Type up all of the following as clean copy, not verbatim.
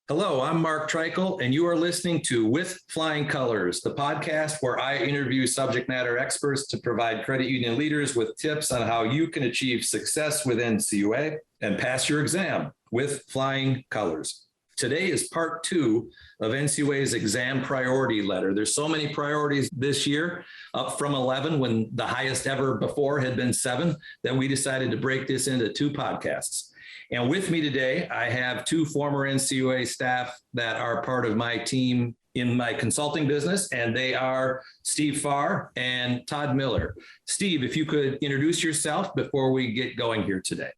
Hello, I'm Mark Treichel, and you are listening to With Flying Colors, the podcast where I interview subject matter experts to provide credit union leaders with tips on how you can achieve success with NCUA and pass your exam with flying colors. Today is part 2 of NCUA's Exam Priority Letter. There's so many priorities this year, up from 11 when the highest ever before had been 7, that we decided to break this into 2 podcasts. And with me today, I have 2 former NCUA staff that are part of my team in my consulting business, and they are Steve Farrar and Todd Miller. Steve, if you could introduce yourself before we get going here today.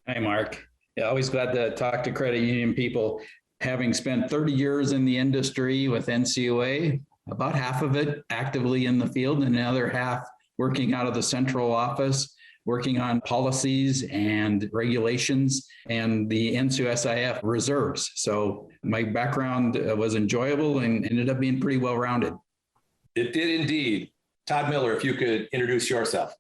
Hi, Mark. Yeah, always glad to talk to credit union people. Having spent 30 years in the industry with NCUA, about half of it actively in the field and the other half working out of the central office, working on policies and regulations and the NCUSIF reserves. So my background was enjoyable and ended up being pretty well-rounded. It did indeed. Todd Miller, if you could introduce yourself.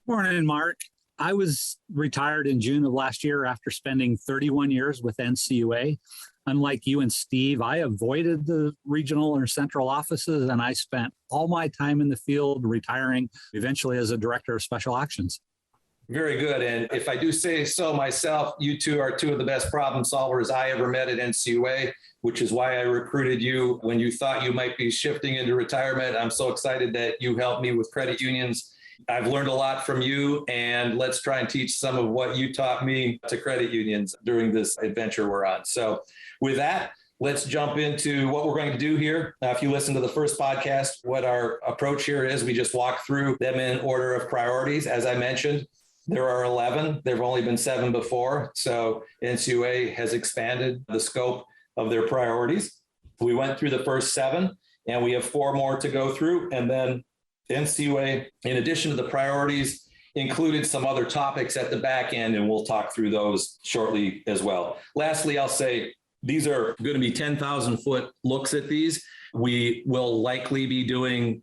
Morning, Mark. I was retired in June of last year after spending 31 years with NCUA. Unlike you and Steve, I avoided the regional or central offices, and I spent all my time in the field, retiring eventually as a director of special actions. Very good. And if I do say so myself, you two are 2 of the best problem solvers I ever met at NCUA, which is why I recruited you when you thought you might be shifting into retirement. I'm so excited that you helped me with credit unions. I've learned a lot from you, and let's try and teach some of what you taught me to credit unions during this adventure we're on. So with that, let's jump into what we're going to do here. If you listen to the first podcast, what our approach here is, we just walk through them in order of priorities. As I mentioned, there are 11. There have only been 7 before. So NCUA has expanded the scope of their priorities. We went through the first 7, and we have 4 more to go through. And then NCUA, in addition to the priorities, included some other topics at the back end, and we'll talk through those shortly as well. Lastly, I'll say these are going to be 10,000-foot looks at these. We will likely be doing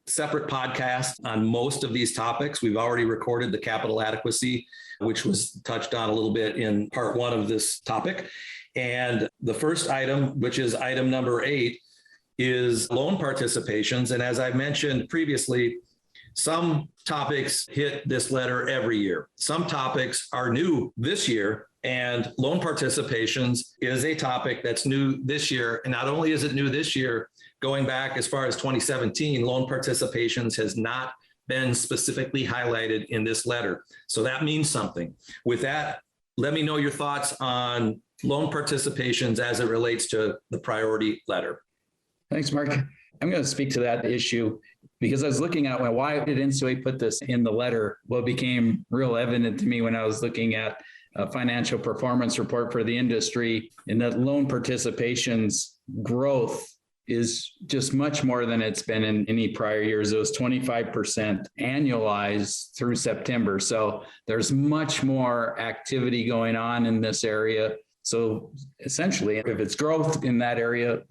separate podcasts on most of these topics. We've already recorded the capital adequacy, which was touched on a little bit in part 1 of this topic. And the first item, which is item number 8, is loan participations. And as I mentioned previously, some topics hit this letter every year. Some topics are new this year, and loan participations is a topic that's new this year. And not only is it new this year, going back as far as 2017, loan participations has not been specifically highlighted in this letter. So that means something. With that, let me know your thoughts on loan participations as it relates to the priority letter. Thanks, Mark. I'm going to speak to that issue because I was looking at why did NCUA put this in the letter? What became real evident to me when I was looking at a financial performance report for the industry, and that loan participations growth is just much more than it's been in any prior years. It was 25% annualized through September. So there's much more activity going on in this area. So essentially, if it's growth in that area,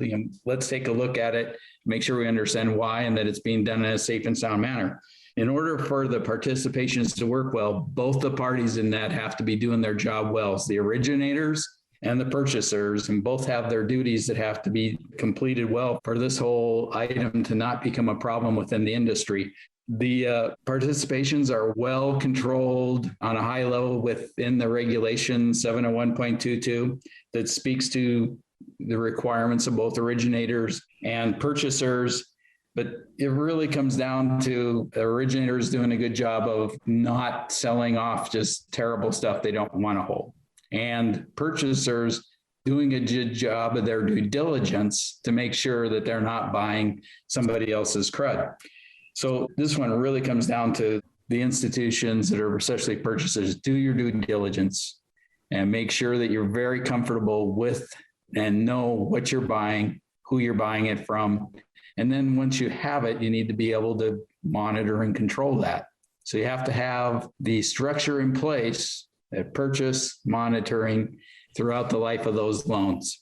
let's take a look at it, make sure we understand why, and that it's being done in a safe and sound manner. In order for the participations to work well, both the parties in that have to be doing their job well. It's the originators and the purchasers, and both have their duties that have to be completed well for this whole item to not become a problem within the industry. The participations are well controlled on a high level within the regulation 701.22 that speaks to the requirements of both originators and purchasers. But it really comes down to originators doing a good job of not selling off just terrible stuff they don't want to hold, and purchasers doing a good job of their due diligence to make sure that they're not buying somebody else's crud. So this one really comes down to the institutions that are essentially purchasers. Do your due diligence and make sure that you're very comfortable with and know what you're buying, who you're buying it from. And then once you have it, you need to be able to monitor and control that. So you have to have the structure in place at purchase, monitoring throughout the life of those loans.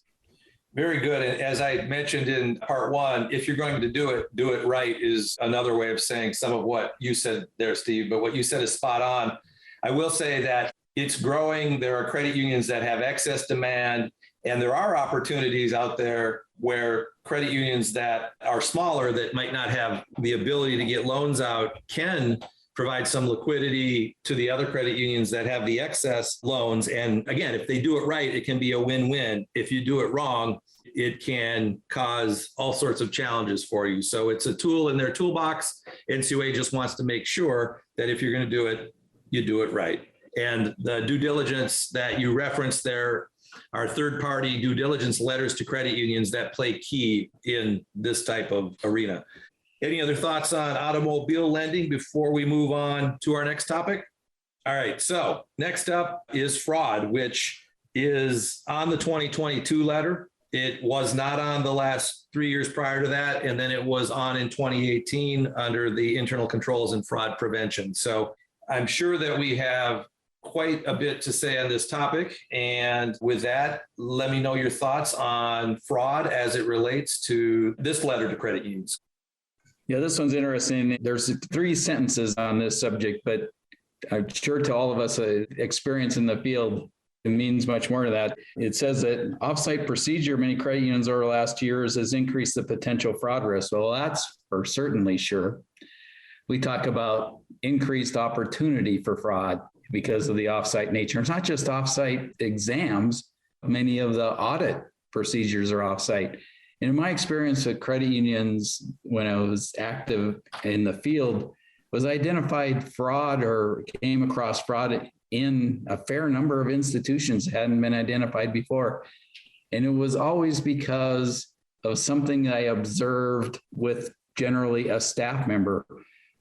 Very good. And as I mentioned in part 1, if you're going to do it right is another way of saying some of what you said there, Steve, but what you said is spot on. I will say that it's growing. There are credit unions that have excess demand, And there are opportunities out there where credit unions that are smaller, that might not have the ability to get loans out, can provide some liquidity to the other credit unions that have the excess loans. And again, if they do it right, it can be a win-win. If you do it wrong, it can cause all sorts of challenges for you. So it's a tool in their toolbox. NCUA just wants to make sure that if you're going to do it, you do it right. And the due diligence that you referenced there are third-party due diligence letters to credit unions that play key in this type of arena. Any other thoughts on automobile lending before we move on to our next topic? All right, so next up is fraud, which is on the 2022 letter. It was not on the last 3 years prior to that, and then it was on in 2018 under the internal controls and fraud prevention. So I'm sure that we have quite a bit to say on this topic. And with that, let me know your thoughts on fraud as it relates to this letter to credit unions. Yeah, this one's interesting. There's 3 sentences on this subject, but I'm sure to all of us, experience in the field, it means much more to that. It says that offsite procedure, many credit unions over the last years has increased the potential fraud risk. Well, that's for certainly sure. We talk about increased opportunity for fraud because of the offsite nature. It's not just offsite exams. Many of the audit procedures are offsite. And in my experience with credit unions, when I was active in the field, was identified fraud or came across fraud in a fair number of institutions that hadn't been identified before. And it was always because of something I observed with generally a staff member.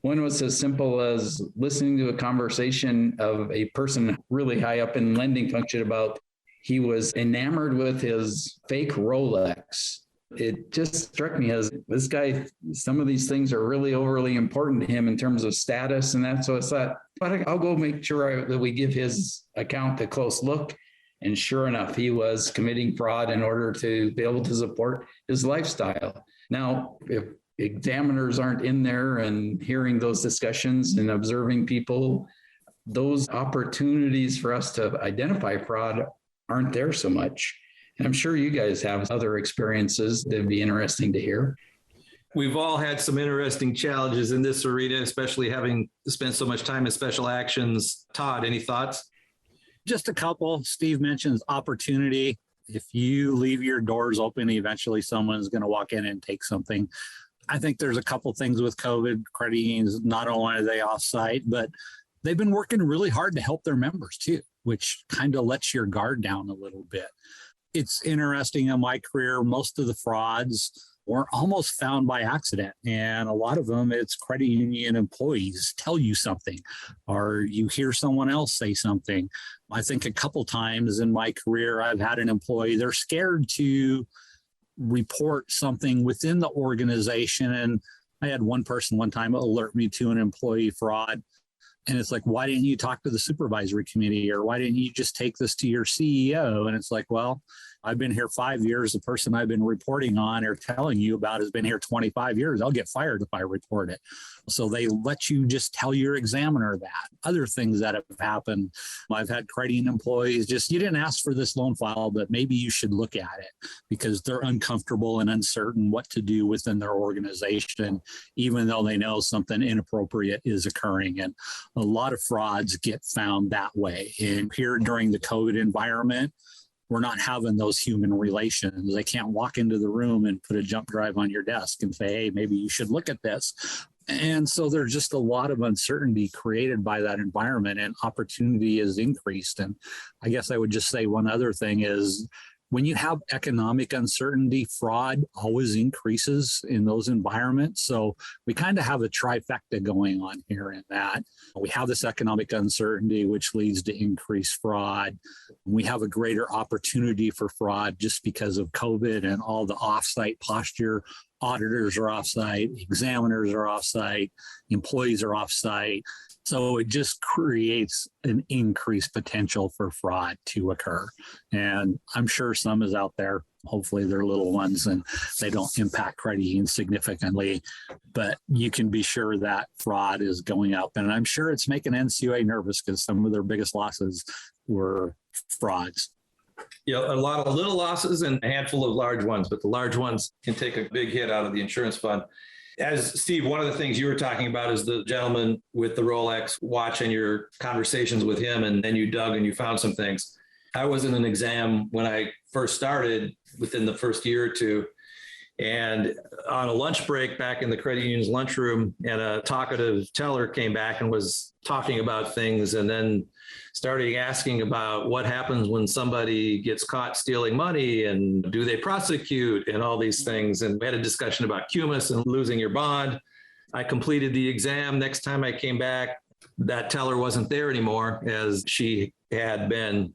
One was as simple as listening to a conversation of a person really high up in lending function about he was enamored with his fake Rolex. It just struck me as this guy, some of these things are really overly important to him in terms of status and that. So I thought, but I'll go make sure that we give his account a close look. And sure enough, he was committing fraud in order to be able to support his lifestyle. Now, if examiners aren't in there and hearing those discussions and observing people, those opportunities for us to identify fraud aren't there so much. And I'm sure you guys have other experiences that'd be interesting to hear. We've all had some interesting challenges in this arena, especially having spent so much time in special actions. Todd, any thoughts? Just a couple. Steve mentions opportunity. If you leave your doors open, eventually someone's going to walk in and take something. I think there's a couple things with COVID. Credit unions, not only are they offsite, but they've been working really hard to help their members too, which kind of lets your guard down a little bit. It's interesting in my career, most of the frauds were almost found by accident. And a lot of them, it's credit union employees tell you something, or you hear someone else say something. I think a couple times in my career, I've had an employee, they're scared to report something within the organization. And I had one person one time alert me to an employee fraud. And it's like, why didn't you talk to the supervisory committee? Or why didn't you just take this to your CEO? And it's like, well, I've been here 5 years. The person I've been reporting on or telling you about has been here 25 years. I'll get fired if I report it. So they let you just tell your examiner that. Other things that have happened. I've had credit union employees just, you didn't ask for this loan file, but maybe you should look at it because they're uncomfortable and uncertain what to do within their organization, even though they know something inappropriate is occurring. And a lot of frauds get found that way. And here during the COVID environment, we're not having those human relations. They can't walk into the room and put a jump drive on your desk and say, hey, maybe you should look at this. And so there's just a lot of uncertainty created by that environment, and opportunity is increased. And I guess I would just say one other thing is when you have economic uncertainty, fraud always increases in those environments. So we kind of have a trifecta going on here in that. We have this economic uncertainty, which leads to increased fraud. We have a greater opportunity for fraud just because of COVID and all the offsite posture. Auditors are offsite, examiners are offsite, employees are offsite. So it just creates an increased potential for fraud to occur. And I'm sure some is out there. Hopefully they're little ones and they don't impact credit unions significantly, but you can be sure that fraud is going up. And I'm sure it's making NCUA nervous because some of their biggest losses were frauds. A lot of little losses and a handful of large ones, but the large ones can take a big hit out of the insurance fund. As Steve, one of the things you were talking about is the gentleman with the Rolex watch and your conversations with him, and then you dug and you found some things. I was in an exam when I first started within the first year or two. And on a lunch break back in the credit union's lunchroom, and a talkative teller came back and was talking about things, and then started asking about what happens when somebody gets caught stealing money and do they prosecute and all these things. And we had a discussion about CUMUS and losing your bond. I completed the exam. Next time I came back, that teller wasn't there anymore, as she had been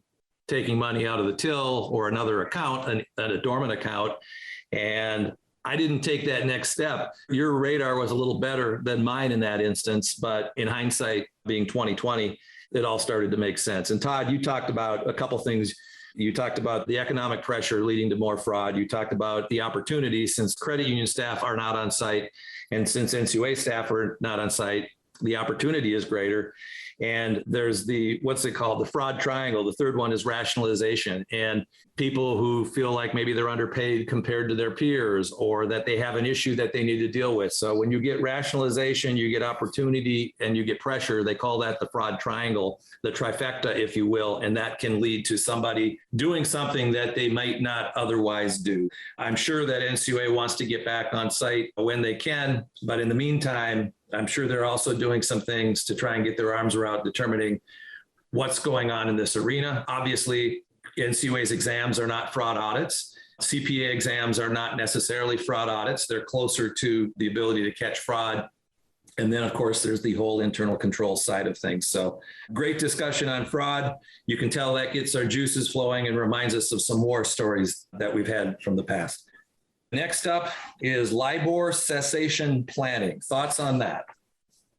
taking money out of the till or another account, a dormant account. And I didn't take that next step. Your radar was a little better than mine in that instance, but in hindsight, being 2020, it all started to make sense. And Todd, you talked about a couple things. You talked about the economic pressure leading to more fraud. You talked about the opportunity, since credit union staff are not on site, and since NCUA staff are not on site, the opportunity is greater. And there's what's it called? The fraud triangle. The third one is rationalization. And people who feel like maybe they're underpaid compared to their peers, or that they have an issue that they need to deal with. So when you get rationalization, you get opportunity, and you get pressure. They call that the fraud triangle, the trifecta, if you will. And that can lead to somebody doing something that they might not otherwise do. I'm sure that NCUA wants to get back on site when they can, but in the meantime, I'm sure they're also doing some things to try and get their arms around determining what's going on in this arena. Obviously, NCUA's exams are not fraud audits. CPA exams are not necessarily fraud audits. They're closer to the ability to catch fraud. And then, of course, there's the whole internal control side of things. So great discussion on fraud. You can tell that gets our juices flowing and reminds us of some war stories that we've had from the past. Next up is LIBOR cessation planning. Thoughts on that?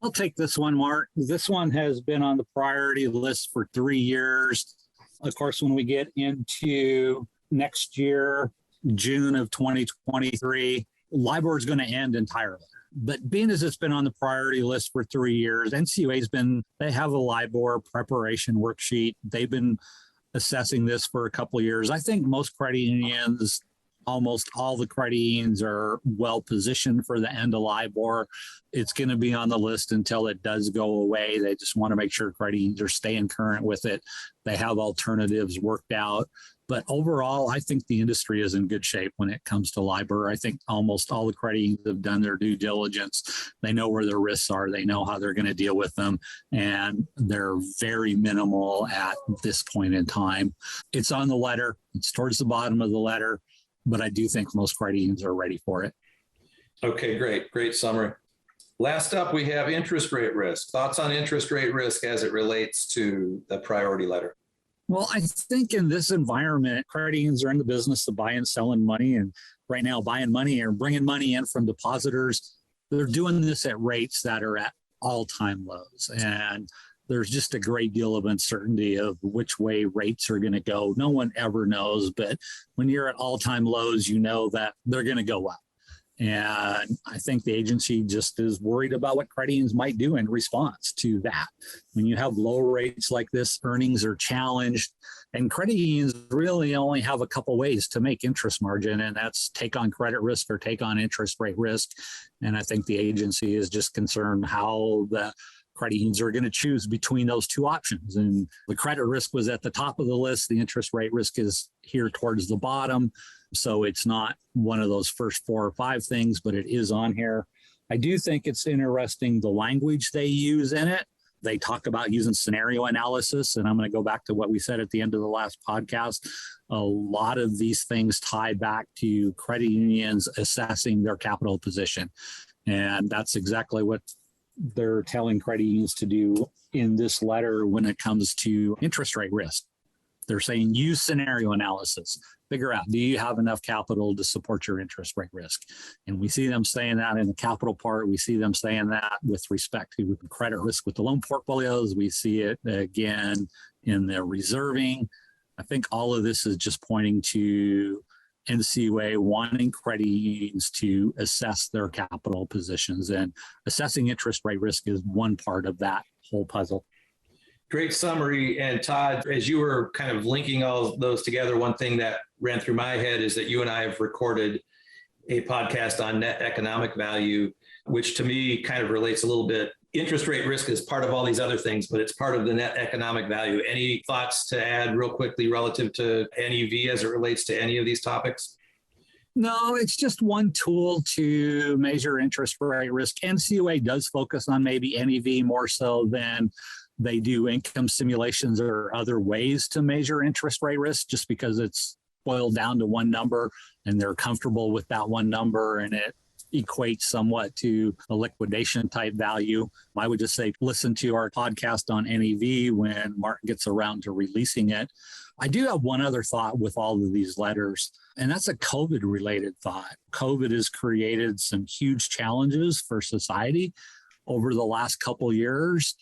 I'll take this one, Mark. This one has been on the priority list for 3 years. Of course, when we get into next year, June of 2023, LIBOR is going to end entirely. But being as it's been on the priority list for 3 years, they have a LIBOR preparation worksheet. They've been assessing this for a couple of years. I think most credit unions, almost all the credit unions, are well positioned for the end of LIBOR. It's going to be on the list until it does go away. They just want to make sure credit unions are staying current with it. They have alternatives worked out. But overall, I think the industry is in good shape when it comes to LIBOR. I think almost all the credit unions have done their due diligence. They know where their risks are. They know how they're going to deal with them. And they're very minimal at this point in time. It's on the letter. It's towards the bottom of the letter. But I do think most credit unions are ready for it. Okay, great. Great summary. Last up, we have interest rate risk. Thoughts on interest rate risk as it relates to the priority letter? Well, I think in this environment, credit unions are in the business of buying and selling money. And right now, buying money or bringing money in from depositors, they're doing this at rates that are at all-time lows. And there's just a great deal of uncertainty of which way rates are going to go. No one ever knows, but when you're at all-time lows, you know that they're going to go up. And I think the agency just is worried about what credit unions might do in response to that. When you have low rates like this, earnings are challenged, and credit unions really only have a couple ways to make interest margin, and that's take on credit risk or take on interest rate risk. And I think the agency is just concerned how the credit unions are going to choose between those two options. And the credit risk was at the top of the list. The interest rate risk is here towards the bottom. So it's not one of those first 4 or 5 things, but it is on here. I do think it's interesting, the language they use in it. They talk about using scenario analysis. And I'm going to go back to what we said at the end of the last podcast. A lot of these things tie back to credit unions assessing their capital position. And that's exactly what they're telling credit unions to do in this letter when it comes to interest rate risk. They're saying use scenario analysis, figure out, do you have enough capital to support your interest rate risk? And we see them saying that in the capital part. We see them saying that with respect to credit risk with the loan portfolios. We see it again in the reserving. I think all of this is just pointing to NCUA wanting credit unions to assess their capital positions, and assessing interest rate risk is one part of that whole puzzle. Great summary. And Todd, as you were kind of linking all those together, one thing that ran through my head is that you and I have recorded a podcast on net economic value, which to me kind of relates a little bit. Interest rate risk is part of all these other things, but it's part of the net economic value. Any thoughts to add real quickly relative to NEV as it relates to any of these topics? No, it's just one tool to measure interest rate risk. NCUA does focus on maybe NEV more so than they do income simulations or other ways to measure interest rate risk, just because it's boiled down to one number and they're comfortable with that one number and it equates somewhat to a liquidation type value. I would just say listen to our podcast on NEV when Mark gets around to releasing it. I do have one other thought with all of these letters, and that's a COVID related thought. COVID has created some huge challenges for society over the last couple of years.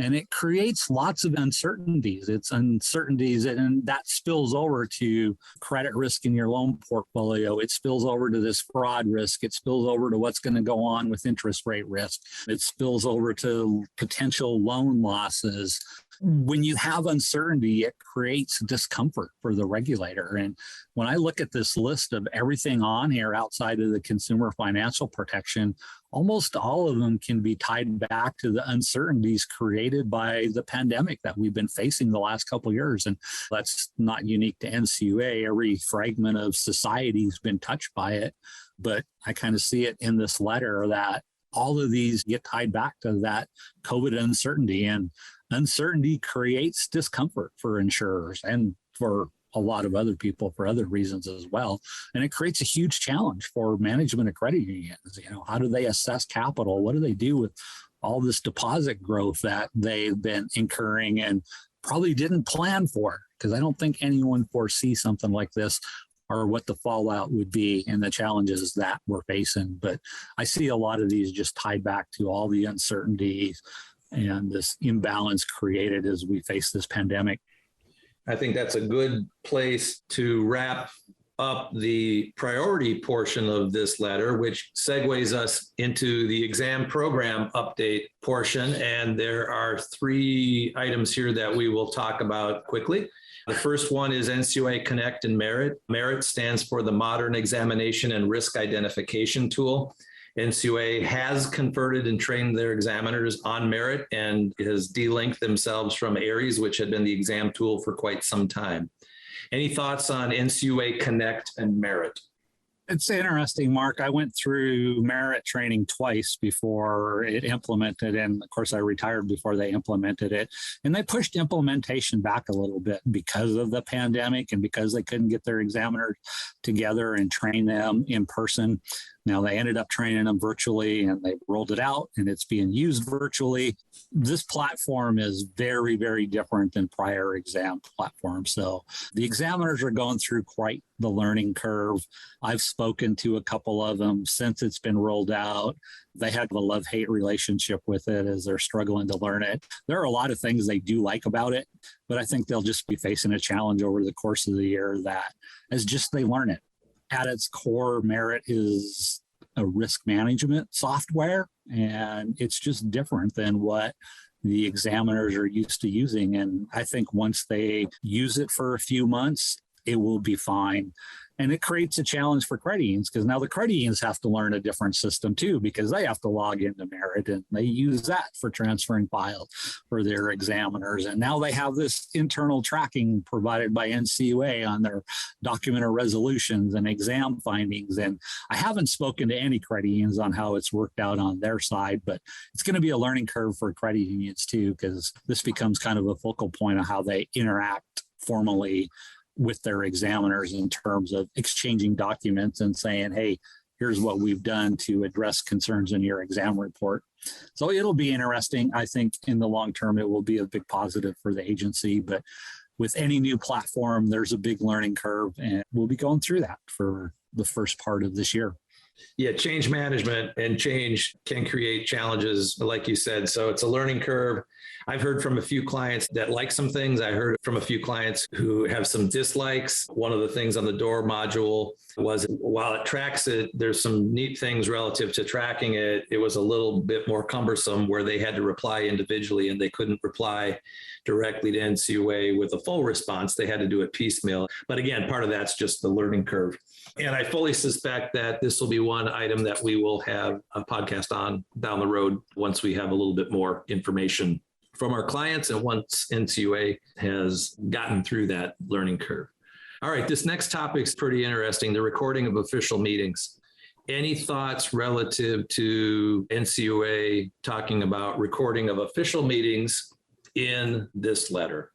And it creates lots of uncertainties. It's uncertainties, and that spills over to credit risk in your loan portfolio. It spills over to this fraud risk. It spills over to what's going to go on with interest rate risk. It spills over to potential loan losses. When you have uncertainty, it creates discomfort for the regulator. And when I look at this list of everything on here outside of the consumer financial protection, almost all of them can be tied back to the uncertainties created by the pandemic that we've been facing the last couple of years. And that's not unique to NCUA. Every fragment of society has been touched by it. But I kind of see it in this letter that all of these get tied back to that COVID uncertainty. And uncertainty creates discomfort for insurers and for a lot of other people for other reasons as well. And it creates a huge challenge for management of credit unions. How do they assess capital? What do they do with all this deposit growth that they've been incurring and probably didn't plan for? Because I don't think anyone foresees something like this or what the fallout would be and the challenges that we're facing. But I see a lot of these just tied back to all the uncertainties and this imbalance created as we face this pandemic. I think that's a good place to wrap up the priority portion of this letter, which segues us into the exam program update portion. And there are 3 items here that we will talk about quickly. The first one is NCUA Connect and Merit. Merit stands for the Modern Examination and Risk Identification Tool. NCUA has converted and trained their examiners on Merit and has delinked themselves from Aries, which had been the exam tool for quite some time. Any thoughts on NCUA Connect and Merit? It's interesting, Mark. I went through Merit training twice before it implemented. And of course, I retired before they implemented it. And they pushed implementation back a little bit because of the pandemic and because they couldn't get their examiners together and train them in person. Now, they ended up training them virtually and they rolled it out and it's being used virtually. This platform is very, very different than prior exam platforms. So the examiners are going through quite the learning curve. I've spoken to a couple of them since it's been rolled out. They have a love-hate relationship with it as they're struggling to learn it. There are a lot of things they do like about it, but I think they'll just be facing a challenge over the course of the year that as just they learn it. At its core, Merit is a risk management software, and it's just different than what the examiners are used to using. And I think once they use it for a few months, it will be fine. And it creates a challenge for credit unions because now the credit unions have to learn a different system too, because they have to log into Merit and they use that for transferring files for their examiners. And now they have this internal tracking provided by NCUA on their document of resolutions and exam findings. And I haven't spoken to any credit unions on how it's worked out on their side, but it's going to be a learning curve for credit unions too, because this becomes kind of a focal point of how they interact formally with their examiners in terms of exchanging documents and saying, hey, here's what we've done to address concerns in your exam report. So it'll be interesting. I think in the long term, it will be a big positive for the agency. But with any new platform, there's a big learning curve, and we'll be going through that for the first part of this year. Yeah, change management and change can create challenges, like you said. So it's a learning curve. I've heard from a few clients that like some things. I heard from a few clients who have some dislikes. One of the things on the door module was while it tracks it, there's some neat things relative to tracking it. It was a little bit more cumbersome where they had to reply individually and they couldn't reply directly to NCUA with a full response. They had to do it piecemeal. But again, part of that's just the learning curve. And I fully suspect that this will be one item that we will have a podcast on down the road once we have a little bit more information from our clients and once NCUA has gotten through that learning curve. All right, this next topic is pretty interesting, the recording of official meetings. Any thoughts relative to NCUA talking about recording of official meetings in this letter?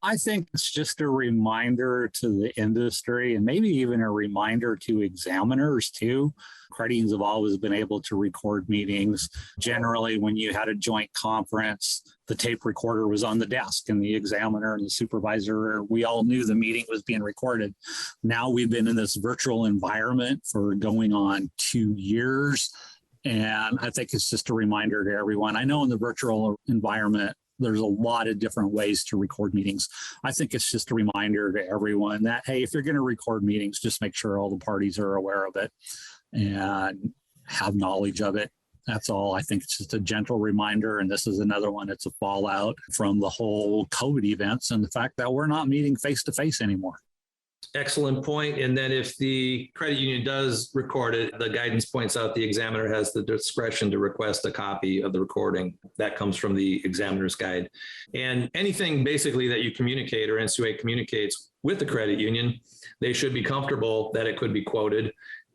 I think it's just a reminder to the industry and maybe even a reminder to examiners too. Credit unions have always been able to record meetings. Generally, when you had a joint conference, the tape recorder was on the desk and the examiner and the supervisor, we all knew the meeting was being recorded. Now we've been in this virtual environment for going on 2 years. And I think it's just a reminder to everyone. I know in the virtual environment, there's a lot of different ways to record meetings. I think it's just a reminder to everyone that, hey, if you're going to record meetings, just make sure all the parties are aware of it and have knowledge of it. That's all. I think it's just a gentle reminder. And this is another one. It's a fallout from the whole COVID events and the fact that we're not meeting face to face anymore. Excellent point. And then if the credit union does record it, the guidance points out the examiner has the discretion to request a copy of the recording. That comes from the examiner's guide. And anything basically that you communicate or NCUA communicates with the credit union, they should be comfortable that it could be quoted.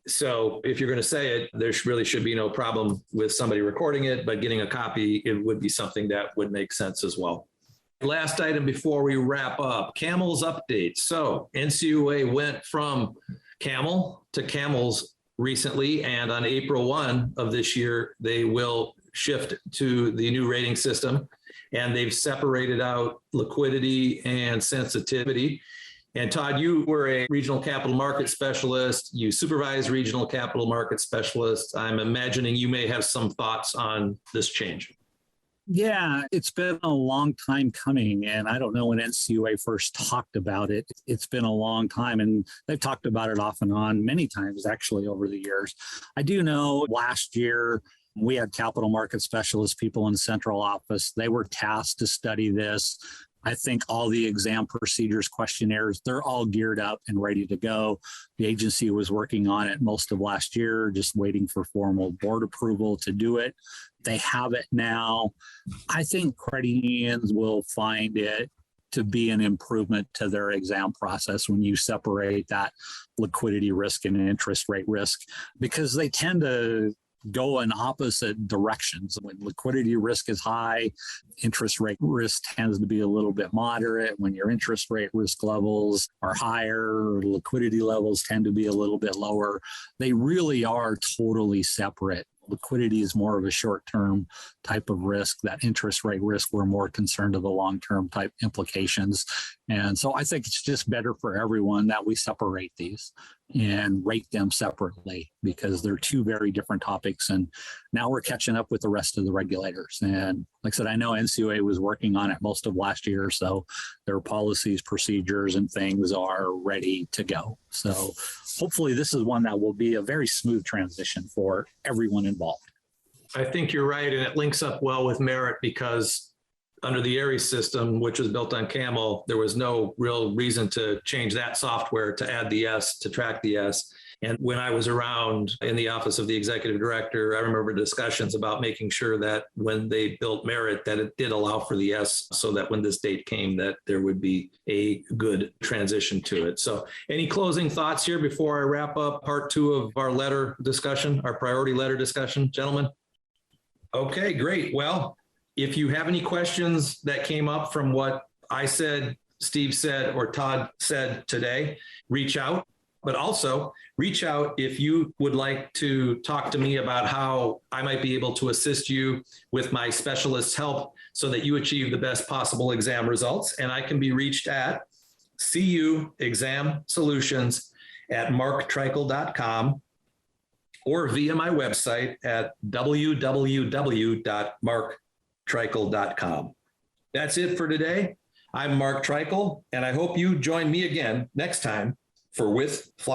So if you're going to say it, there really should be no problem with somebody recording it, but getting a copy, it would be something that would make sense as well. Last item before we wrap up, CAMELS update. So NCUA went from CAMEL to CAMELS recently, and on April 1 of this year, they will shift to the new rating system, and they've separated out liquidity and sensitivity. And Todd, you were a regional capital market specialist. You supervise regional capital market specialists. I'm imagining you may have some thoughts on this change. Yeah, it's been a long time coming, and I don't know when NCUA first talked about it. It's been a long time, and they've talked about it off and on many times, actually, over the years. I do know last year we had capital market specialist people in the central office. They were tasked to study this. I think all the exam procedures, questionnaires, they're all geared up and ready to go. The agency was working on it most of last year, just waiting for formal board approval to do it. They have it now. I think credit unions will find it to be an improvement to their exam process when you separate that liquidity risk and interest rate risk, because they tend to go in opposite directions. When liquidity risk is high, interest rate risk tends to be a little bit moderate. When your interest rate risk levels are higher, liquidity levels tend to be a little bit lower. They really are totally separate. Liquidity is more of a short-term type of risk. That interest rate risk, we're more concerned of the long-term type implications. And so I think it's just better for everyone that we separate these and rate them separately, because they're two very different topics. And now we're catching up with the rest of the regulators. And like I said, I know NCUA was working on it most of last year, so their policies, procedures, and things are ready to go. So hopefully this is one that will be a very smooth transition for everyone involved. I think you're right, and it links up well with Merit, because under the Aries system, which was built on CAMEL, there was no real reason to change that software to add the S, to track the S. And when I was around in the office of the executive director, I remember discussions about making sure that when they built Merit, that it did allow for the S, so that when this date came, that there would be a good transition to it. So any closing thoughts here before I wrap up part 2 of our letter discussion, our priority letter discussion, gentlemen? Okay, great. Well, if you have any questions that came up from what I said, Steve said, or Todd said today, reach out. But also reach out if you would like to talk to me about how I might be able to assist you with my specialist's help so that you achieve the best possible exam results. And I can be reached at cuexamsolutions@marktreichel.com, or via my website at www.marktreichel.com. That's it for today. I'm Mark Treichel, and I hope you join me again next time for With Fly.